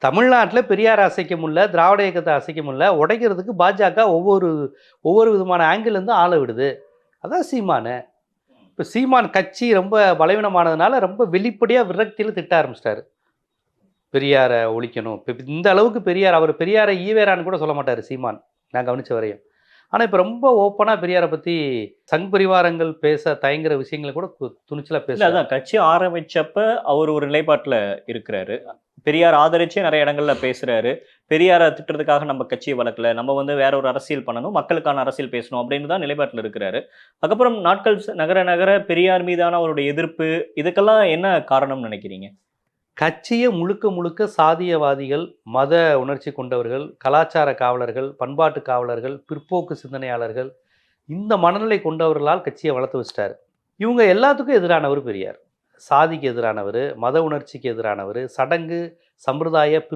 தமிழ்நாட்டுல பெரியார அசைக்க முடியல, திராவிட இயக்கத்த அசைக்க முடியல. உடைக்கிறதுக்கு பாஜக ஒவ்வொரு ஒவ்வொரு விதமான ஆங்கிள் இருந்து ஆள விடுது. அதான் சீமானு. இப்ப சீமான் கட்சி ரொம்ப பலவீனமானதுனால ரொம்ப வெளிப்படையா விரக்தியில திட்ட ஆரம்பிச்சிட்டாரு. பெரியார ஒழிக்கணும். இப்ப இந்த அளவுக்கு பெரியார் அவர் பெரியார ஈவேரான்னு கூட சொல்ல மாட்டாரு சீமான். நான் கவனிச்ச வரையும். ஆனா இப்ப ரொம்ப ஓப்பனா பெரியார பத்தி சங் பரிவாரங்கள் பேச தயங்குற விஷயங்கள கூட துணிச்சலா இல்ல பேசுறாரு. அதான் கட்சி ஆரம்பிச்சப்ப அவர் ஒரு நிலைப்பாட்டுல இருக்கிறாரு. பெரியார் ஆதரிச்சே நெறைய இடங்கள்ல பேசுறாரு. பெரியார திட்டுறதுக்காக நம்ம கட்சிய வளர்க்கல. நம்ம வேற ஒரு அரசியல் பண்ணணும். மக்களுக்கான அரசியல் பேசணும் அப்படின்னு தான் நிலைப்பாட்டுல இருக்கிறாரு. அதுக்கப்புறம் நாட்கள் நகர நகர பெரியார் மீதான அவருடைய எதிர்ப்பு, இதுக்கெல்லாம் என்ன காரணம்னு நினைக்கிறீங்க? கட்சிய முழுக்க முழுக்க சாதியவாதிகள், மத உணர்ச்சி கொண்டவர்கள், கலாச்சார காவலர்கள், பண்பாட்டு காவலர்கள், பிற்போக்கு சிந்தனையாளர்கள், இந்த மனநிலை கொண்டவர்களால் கட்சிய வளர்த்து வச்சுட்டாரு. இவங்க எல்லாத்துக்கும் எதிரானவர் பெரியார். சாதிக்கு எதிரானவரு, மத உணர்ச்சிக்கு எதிரானவரு, சடங்கு, சம்பிரதாய